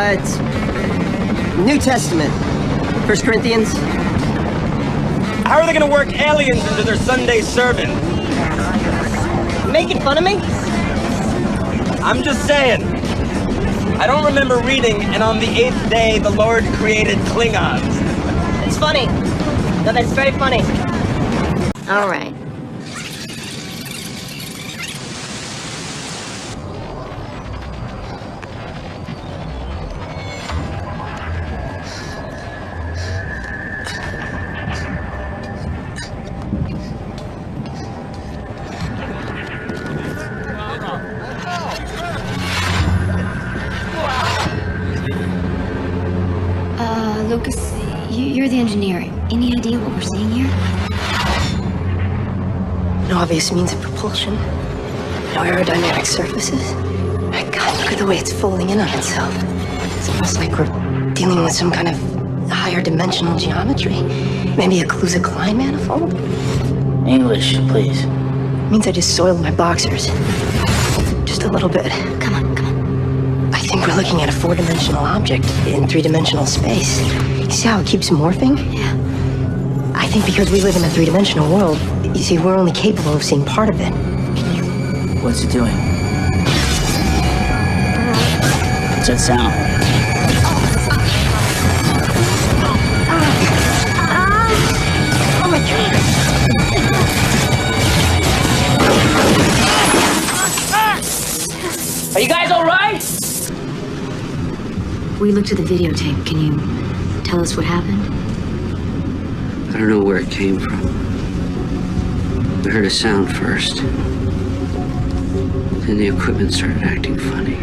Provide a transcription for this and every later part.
It's New Testament. 1 Corinthians. How are they gonna work aliens into their Sunday serving? Making fun of me? I'm just saying. I don't remember reading, and on the 8th day, the Lord created Klingons. It's funny. No, that's very funny. All right. Lucas, you're the engineer. Any idea what we're seeing here? No obvious means of propulsion. No aerodynamic surfaces. My God, look at the way it's folding in on itself. It's almost like we're dealing with some kind of higher dimensional geometry. Maybe a Clues-Klein manifold? English, please. It means I just soiled my boxers. Just a little bit. Come on. I think we're looking at a 4-dimensional object in 3-dimensional space. You see how it keeps morphing? Yeah. I think because we live in a 3-dimensional world, you see, we're only capable of seeing part of it. What's it doing? What's that sound? Oh my God! Are you guys all right? We looked at the videotape. Can you tell us what happened? I don't know where it came from. I heard a sound first. Then the equipment started acting funny.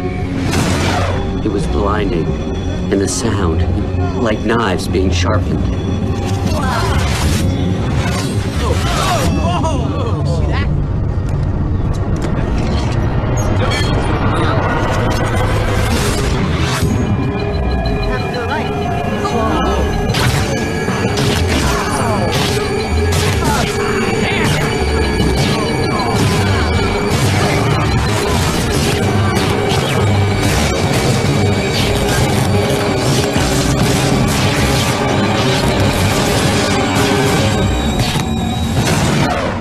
It was blinding, and the sound, like knives being sharpened.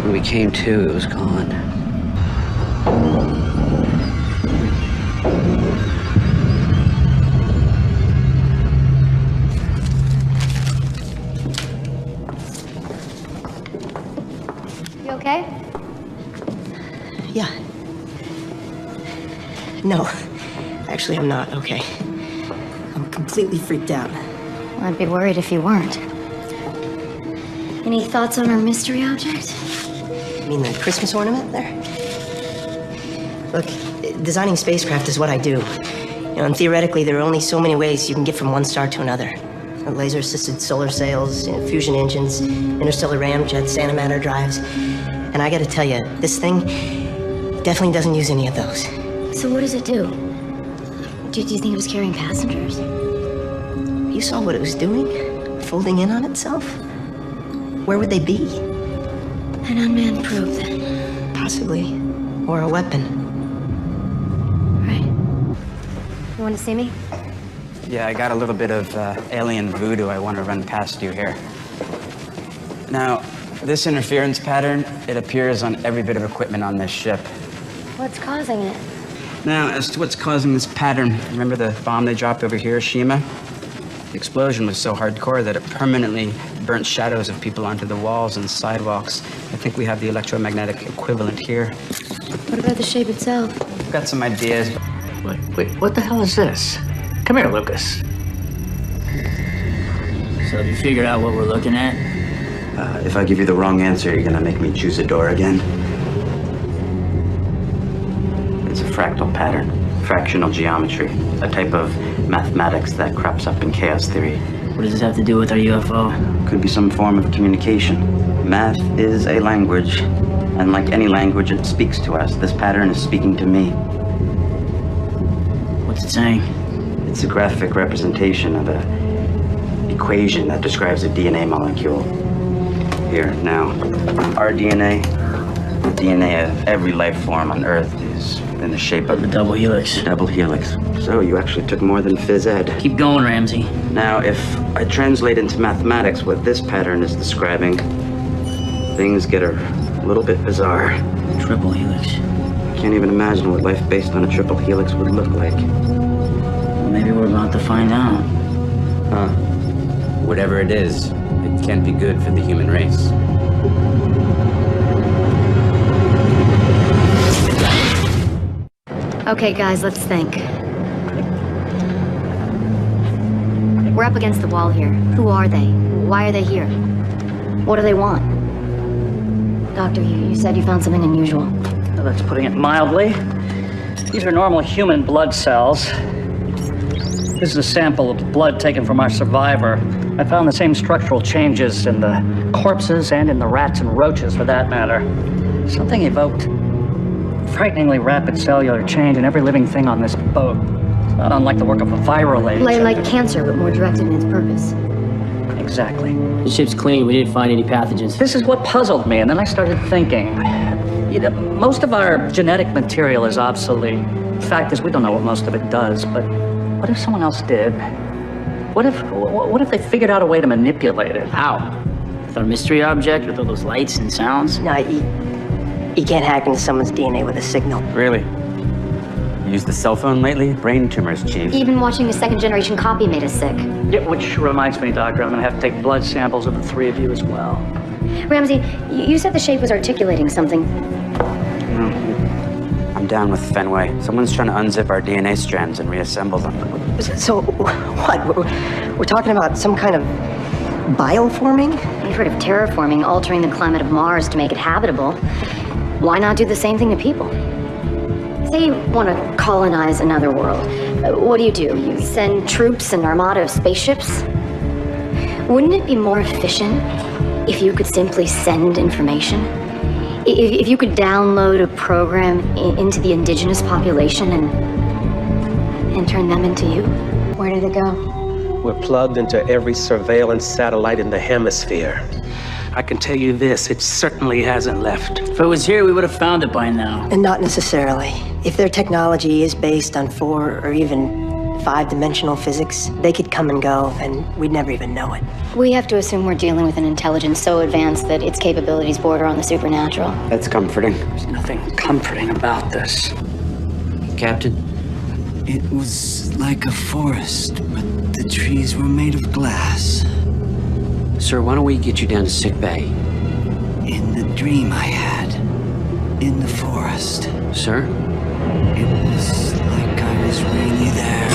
When we came to, it was gone. You okay? Yeah. No. Actually, I'm not okay. I'm completely freaked out. Well, I'd be worried if you weren't. Any thoughts on our mystery object? You mean the Christmas ornament there? Look, designing spacecraft is what I do. You know, and theoretically, there are only so many ways you can get from one star to another. Laser-assisted solar sails, fusion engines, interstellar ramjets, antimatter drives. And I gotta tell you, this thing definitely doesn't use any of those. So what does it do? Do you think it was carrying passengers? You saw what it was doing? Folding in on itself? Where would they be? An unmanned probe, then. Possibly. Or a weapon. Right. You want to see me? Yeah, I got a little bit of alien voodoo I want to run past you here. Now, this interference pattern, it appears on every bit of equipment on this ship. What's causing it? Now, as to what's causing this pattern, remember the bomb they dropped over Hiroshima? The explosion was so hardcore that it permanently burnt shadows of people onto the walls and sidewalks. I think we have the electromagnetic equivalent here. What about the shape itself? I've got some ideas. Wait, what the hell is this? Come here, Lucas. So have you figured out what we're looking at? If I give you the wrong answer, you're gonna make me choose a door again. It's a fractal pattern, fractional geometry, a type of mathematics that crops up in chaos theory. What does this have to do with our UFO? Could be some form of communication. Math is a language, and like any language, it speaks to us. This pattern is speaking to me. What's it saying? It's a graphic representation of an equation that describes a DNA molecule. Here, now, our DNA, the DNA of every life form on Earth, is in the shape of The double helix. double helix. So you actually took more than phys ed. Keep going, Ramsey. Now, if I translate into mathematics what this pattern is describing, things get a little bit bizarre. Triple helix. I can't even imagine what life based on a triple helix would look like. Well, maybe we're about to find out. Huh. Whatever it is, it can't be good for the human race. Okay, guys, let's think. We're up against the wall here. Who are they? Why are they here? What do they want? Doctor, you said you found something unusual. Well, that's putting it mildly. These are normal human blood cells. This is a sample of blood taken from our survivor. I found the same structural changes in the corpses and in the rats and roaches, for that matter. Something evoked frighteningly rapid cellular change in every living thing on this boat. It's not unlike the work of a viral agent. Like cancer, but more directed in its purpose. Exactly. The ship's clean. We didn't find any pathogens. This is what puzzled me, and then I started thinking. You know, most of our genetic material is obsolete. The fact is, we don't know what most of it does, but what if someone else did? What if they figured out a way to manipulate it? How? With our mystery object, with all those lights and sounds? No, you can't hack into someone's DNA with a signal. Really? Used the cell phone lately? Brain tumors, Chief. Even watching a second-generation copy made us sick. Yeah, which reminds me, Doctor, I'm gonna have to take blood samples of the three of you as well. Ramsey, you said the shape was articulating something. I'm down with Fenway. Someone's trying to unzip our DNA strands and reassemble them. So, what? We're talking about some kind of bioforming? You've heard of terraforming, altering the climate of Mars to make it habitable. Why not do the same thing to people? Say you want to colonize another world. What do? You send troops and armada of spaceships? Wouldn't it be more efficient if you could simply send information? If you could download a program into the indigenous population and turn them into you? Where did it go? We're plugged into every surveillance satellite in the hemisphere. I can tell you this, it certainly hasn't left. If it was here, we would have found it by now. And not necessarily. If their technology is based on 4 or even 5-dimensional physics, they could come and go, and we'd never even know it. We have to assume we're dealing with an intelligence so advanced that its capabilities border on the supernatural. That's comforting. There's nothing comforting about this. Captain? It was like a forest, but the trees were made of glass. Sir, why don't we get you down to sick bay? In the dream I had, in the forest, Sir? it was like I was really there.